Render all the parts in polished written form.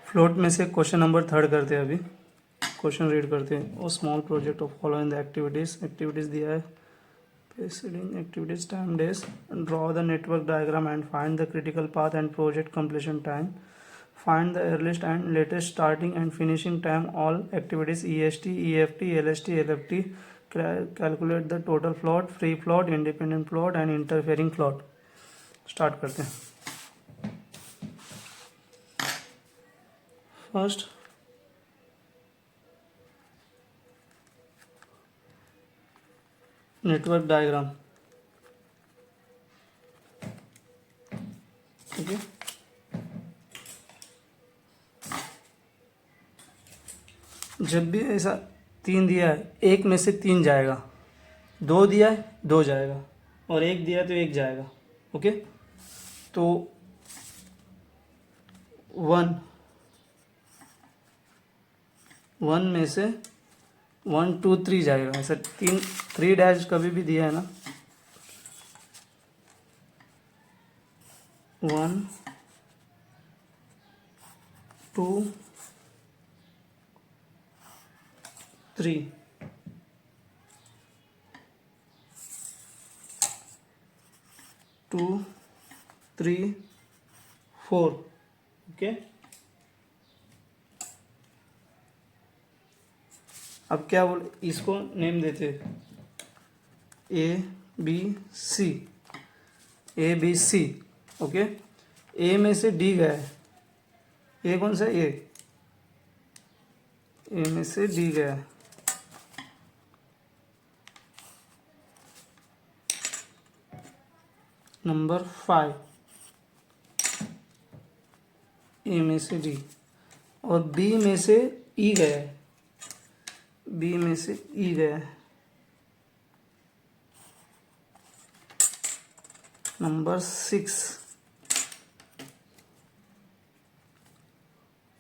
Float में से question number 3 करते हैं अभी। क्वेश्चन रीड करते हैं। ओ small project of following the activities दिया है। preceding activities time days, draw the network diagram and find the critical path and project completion time. Find the earliest and latest starting and finishing time all activities EST, EFT, LST, LFT. Calculate the total float, free float, independent float and interfering float. Start करते हैं। First network diagram. ठीक है, जब भी ऐसा 3 दिया है, एक में से 3 जाएगा, 2 दिया है 2 जाएगा, और 1 दिया है तो 1 जाएगा। ओके, तो 1 में से 1 2 3 जाएगा। ऐसा 3 डैश कभी भी दिया है ना, 1 2 3, 2 3 4। ओके, अब क्या बोल, इसको नेम देते ABC, ABC। ओके, ए में से डी गया है, ए कौन सा, ए में से डी गया है। नंबर 5 ए में से डी, और बी में से ई गया है, बी में से ई गया है। नंबर 6।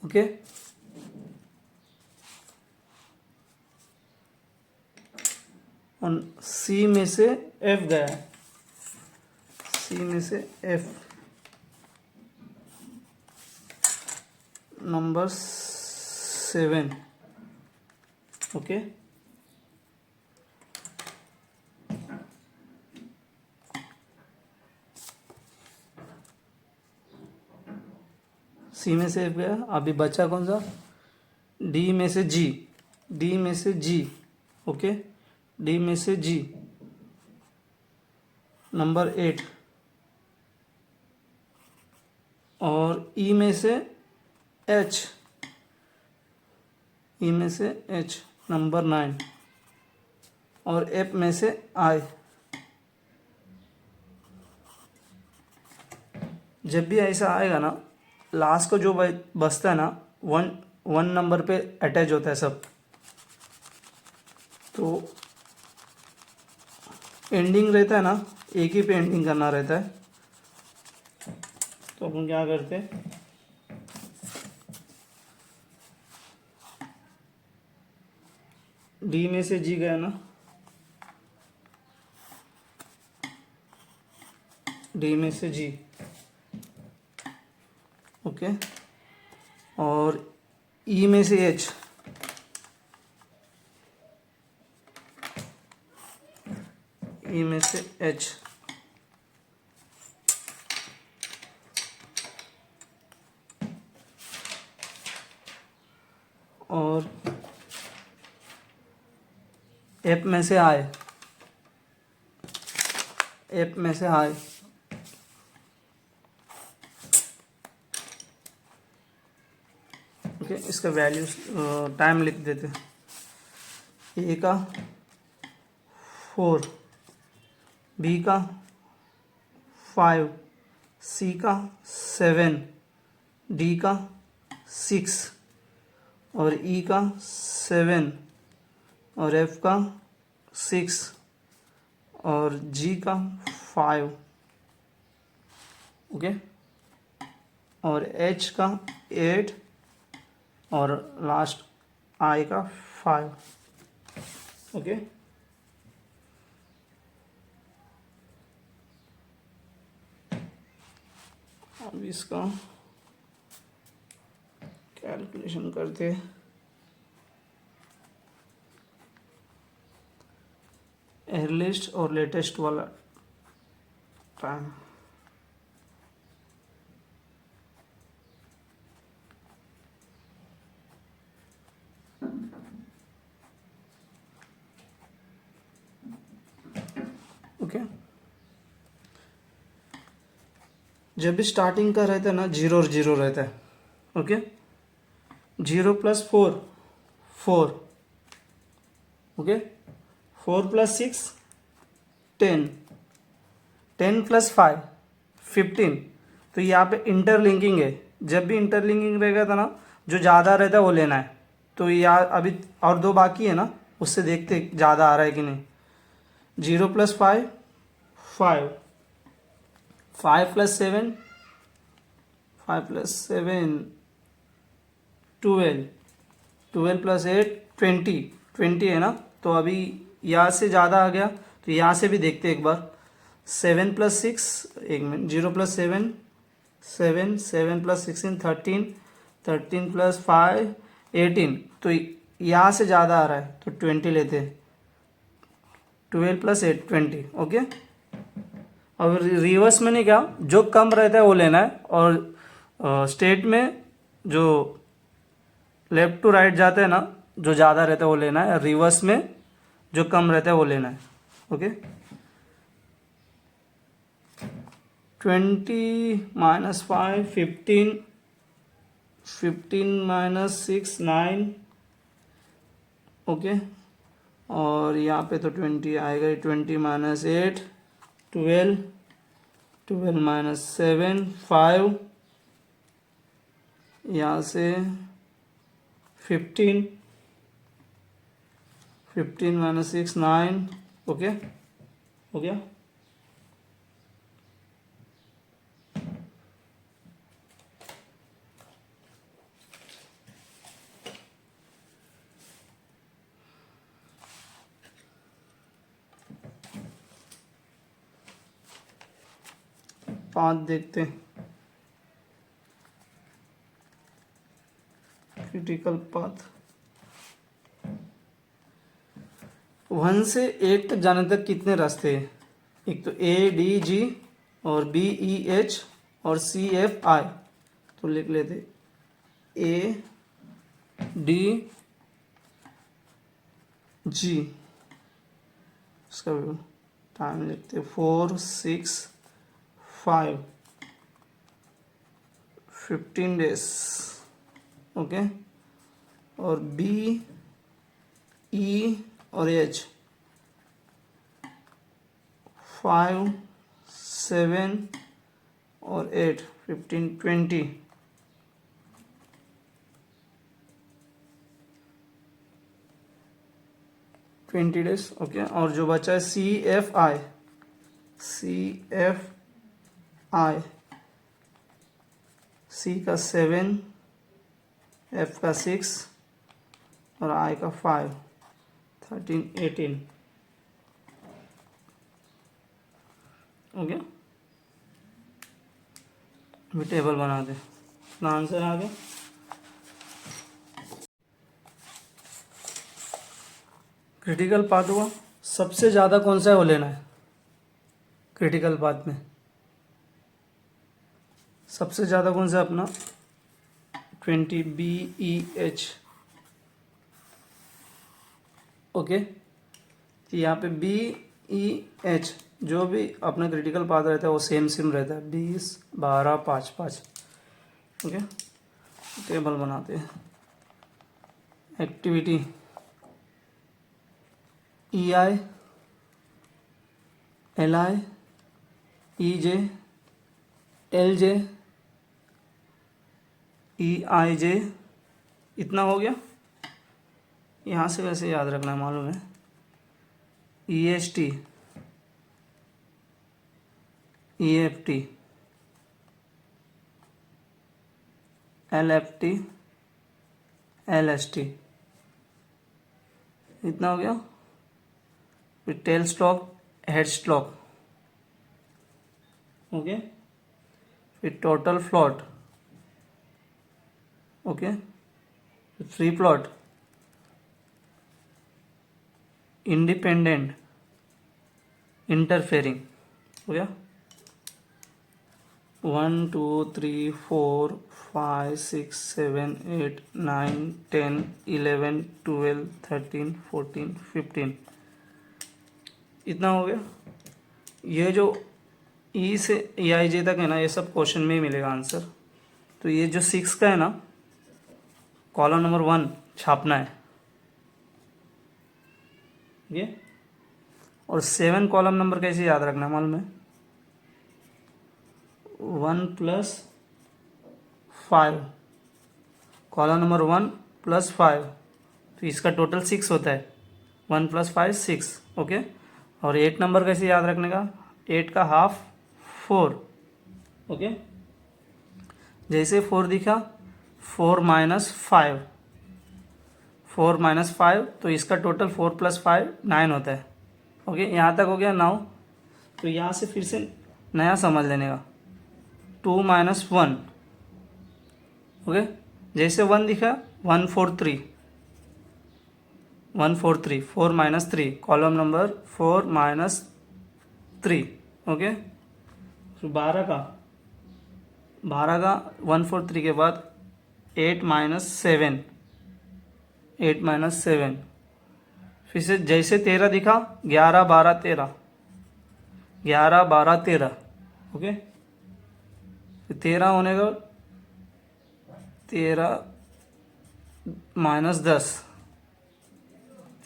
ओके, और सी में से एफ गया है, सी में से एफ। नंबर 7। ओके, सी में से एफ गया। अभी बचा कौन सा, डी में से जी, डी में से जी। ओके, डी में से जी। नंबर 8, और ई में से एच, ई में से एच। नंबर 9, और एफ में से आई। जब भी ऐसा आएगा ना, लास्ट को जो बचता है ना, 1 नंबर पे अटैच होता है सब, तो एंडिंग रहता है ना, एक ही पे एंडिंग करना रहता है। तो अपन क्या करते हैं, डी में से जी गया ना, डी में से जी। ओके, और ई में से एच, ई में से एच। और एफ में से आई, एफ में से आई। ओके, इसका वैल्यू टाइम लिख देते। ए का 4, बी का 5, सी का 7, डी का 6, और ई का 7, और एफ का 6, और जी का 5। ओके, और एच का 8, और लास्ट आई का 5। ओके, अब इसका कैलकुलेशन करते अर्लीस्ट और लेटेस्ट वाला टाइम। ओके, जब भी स्टार्टिंग का रहता है ना, 0 और 0 रहता है। Okay, 0 + 4 4, okay, 4 + 6 10, 10 + 5 15। तो यहाँ पे इंटरलिंकिंग है, जब भी इंटरलिंकिंग रहेगा था ना, जो ज़्यादा रहता है वो लेना है। तो यहाँ अभी और 2 बाकी है ना, उससे देखते ज़्यादा आ रहा है कि नहीं। 0 + 5 5, 5 + 7 5 + 7 12, 12 + 8 20 20 है ना। तो अभी यहाँ से ज़्यादा आ गया, तो यहाँ से भी देखते एक बार। 7 + 6, एक मिनट, 0 + 7 7, 7 + 16 13, 13 + 5 18। तो यहाँ से ज़्यादा आ रहा है तो 20 लेते हैं। 12 + 8 20, ओके। अब रिवर्स में नहीं, क्या जो कम रहता है वो लेना है, और स्टेट में जो लेफ्ट टू राइट जाते हैं ना, जो ज़्यादा रहता है वो लेना है, रिवर्स में जो कम रहता है वो लेना है। Okay, 20 - 5 15, 15 - 6 9, okay. और यहाँ पे तो 20 आएगा, 20 - 8 12, 12 - 7 5, यहाँ से 15, 15 - 6 9, ओके, हो गया। पाथ देखते हैं, क्रिटिकल पाथ 1 से 8 तक जाने तक कितने रास्ते हैं? एक तो ADG और BEH और CFI। तो लिख लेते ADG, उसका टाइम लिखते 4 6 5 15 डेज, ओके। और BE और H 5 7 और 8 15 20, 20 डेज, ओके। और जो बचा है CFI, C का 7, F का 6 और I का 5 13 18, ओके। अभी टेबल बना दे, अपना आंसर आ गया। क्रिटिकल पाथ हुआ, सबसे ज़्यादा कौन सा है वो लेना है। क्रिटिकल पाथ में सबसे ज़्यादा कौन सा अपना 20 BEH, ओके। तो यहाँ पे BEH जो भी अपना क्रिटिकल पाथ रहता है वो सेम रहता है, 20 12 5 5, ओके। टेबल बनाते हैं। Activity EI LI EJ LJ EIJ, इतना हो गया। यहाँ से वैसे याद रखना है, मालूम है। EST EFT LFT LST, इतना हो गया। फिर tail stock head stock, okay. फिर total float, okay. Free float, independent, interfering हो गया। 1 2 3 4 5 6 7 8 9 10 11 12 13 14 15, इतना हो गया। ये जो ई से ए आई जे तक है ना, ये सब क्वेश्चन में ही मिलेगा आंसर। तो ये जो 6 का है ना, कॉलम नंबर 1 छापना है ये। और 7 कॉलम नंबर कैसे याद रखना है मालूम है? 1 + 5, कॉलम नंबर 1 + 5, तो इसका टोटल 6 होता है। 1 + 5 6, ओके। और 8 नंबर कैसे याद रखने का? 8 का हाफ 4, ओके। जैसे 4 दिखा, 4 - 5, 4 - 5, तो इसका टोटल 4 + 5 9 होता है, ओके। यहाँ तक हो गया 9। तो यहाँ से फिर से नया समझ लेने का, 2 - 1, ओके। जैसे 1 दिखा, 1 4 3, 1 4 3, 4 - 3, कॉलम नंबर 4 - 3, ओके। तो 12 का 1 4 3 के बाद 8 - 7, 8 - 7, फिर से जैसे 13 दिखा, 11 12 13, 11 12 13, ओके। 13 होने का 13 - 10,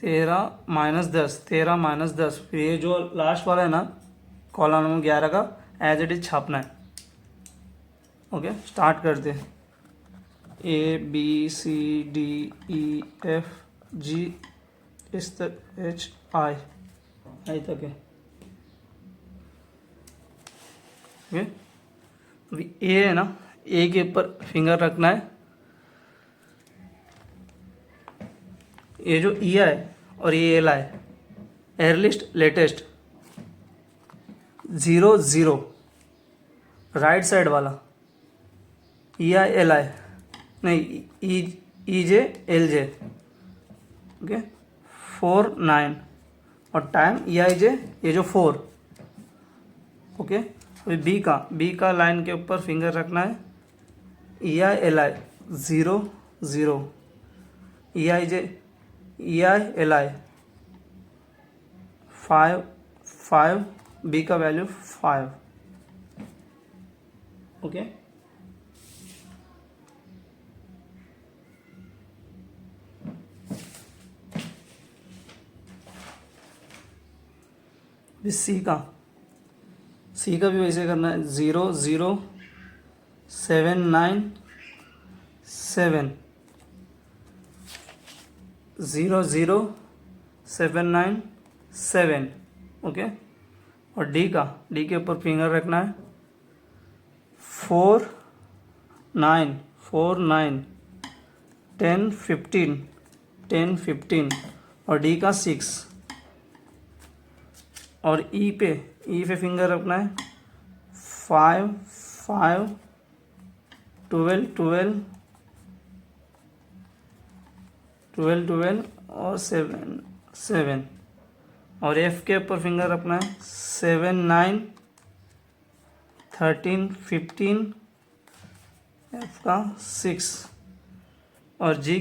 13 - 10, 13 - 10, फिर ये जो लास्ट वाला है ना, कॉलम नंबर 11 का एज इट इज छापना है, ओके। स्टार्ट करते हैं। ABCDEFG इस तक, HI तक है, ओके। अभी ए है ना, ए के ऊपर फिंगर रखना है। ये जो ई है और ये एल है, एयरलिस्ट लेटेस्ट 0 0, राइट साइड वाला EI LI, नहीं EJ LJ, ओके। 4 9, और टाइम EIJ, ये जो 4, ओके। अभी बी का लाइन के ऊपर फिंगर रखना है। EI LI 0 0, EILI 5 5, बी का वैल्यू 5, ओके। सी का भी वैसे करना है। 0 0 7 9 7, 0 0 7 9 7, ओके। और डी के ऊपर फिंगर रखना है। 4 9 4 9, 10 15 10 15, और डी का 6, और ई पे फिंगर रखना है। 5 5 12 12 12 12, और 7 7, और एफ के ऊपर फिंगर रखना है। 7 9 13 15, एफ का 6, और जी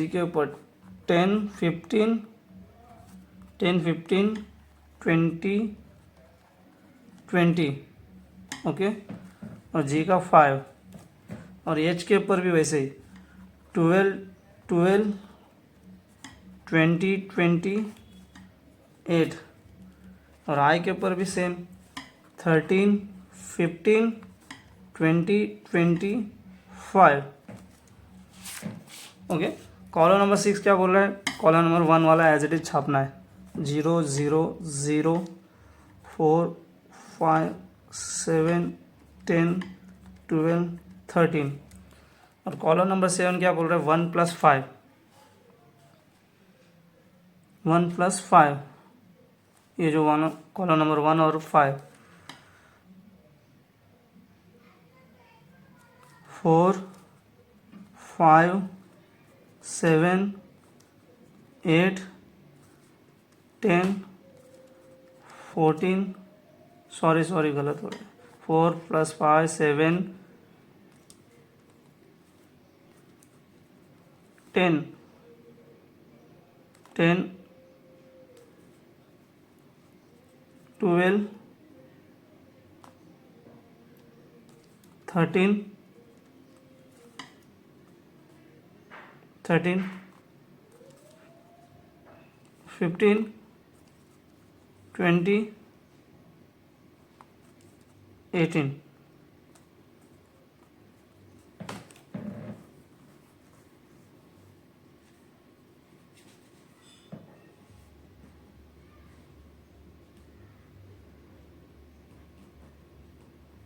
के ऊपर 10 15 10 15 20 20, ओके। और जी का 5, और एच के ऊपर भी वैसे ही 12 12 20 28, और आई के ऊपर भी सेम 13 15 20 25, ओके। कॉलम नंबर 6 क्या बोल रहा है? कॉलम नंबर 1 वाला एज इट इज छापना है। 0 0 0 4 5 7 10 12 13, और कॉलम नंबर 7 क्या बोल रहा है? 1 + 5, 1 + 5, ये जो कॉलम नंबर 1 और 5, 4 5 7 8 10 14 सॉरी गलत हो रहा है 4 + 5 7 10 12 13 15 20 18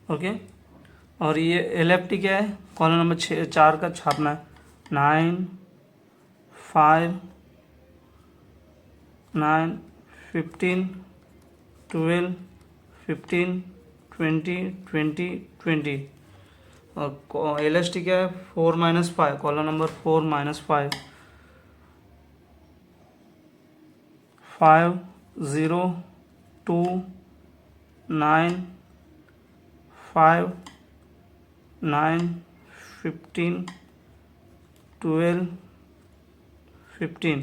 ओके। और ये LFT क्या है, कॉलम नंबर 4 का छापना है 9 5 9 15 12 15 20 20 20। और LST क्या है 4 - 5, कॉलम नंबर 4 - 5 5 0 2 9 5 9 15 12 15।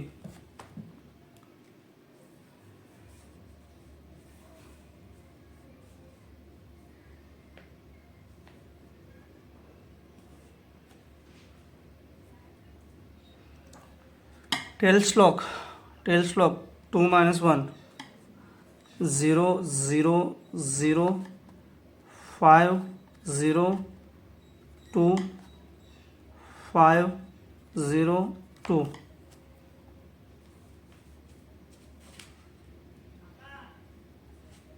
टेल्स लॉक 2 - 1 0 0 0 5 0 2 5 0 2।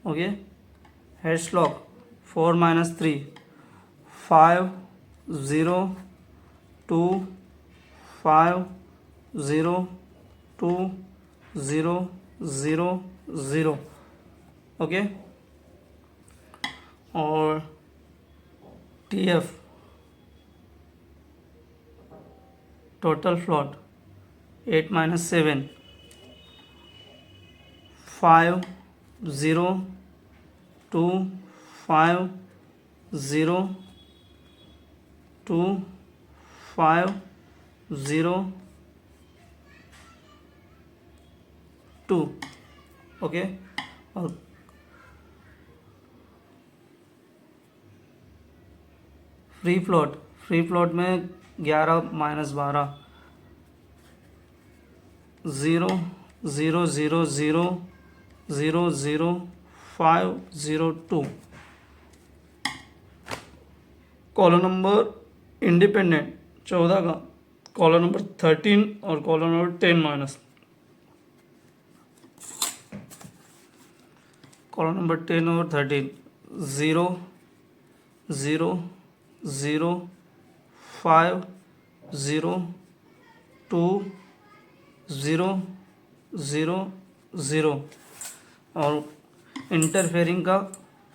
ओके। Heads lock 4 - 3 5 0 2 5 0 2 0 0 0। ओके। और TF टोटल फ्लॉट 8 - 7 5 0 2 5 0 2 5 0 2। ओके। और फ्री फ्लॉट में 11 - 12 0 0 0 0 0 0 5 0 2। कॉलम नंबर इंडिपेंडेंट 14 का कॉलम नंबर 13 और column number 10 minus. Column number 10 और 13 0 0 0 5 0 2 0 0 0। और इंटरफेयरिंग का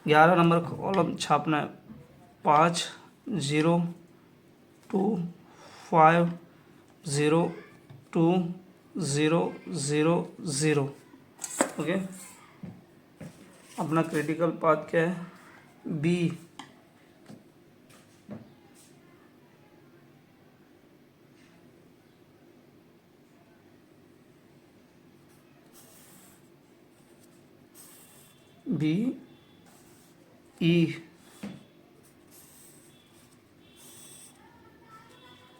11 नंबर कॉलम छापना है 5 0 2 5 0 2 0 0 0। ओके। अपना क्रिटिकल पाथ क्या है B। B E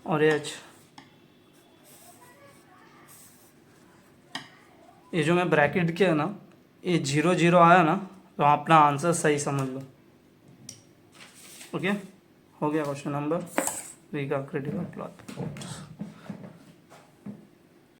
और H। ये जो मैं ब्रैकेट किया ना, ये 0 0 आया ना, तो अपना आंसर सही समझ लो। ओके। हो गया क्वेश्चन नंबर 3 का क्रिटिकल पाथ।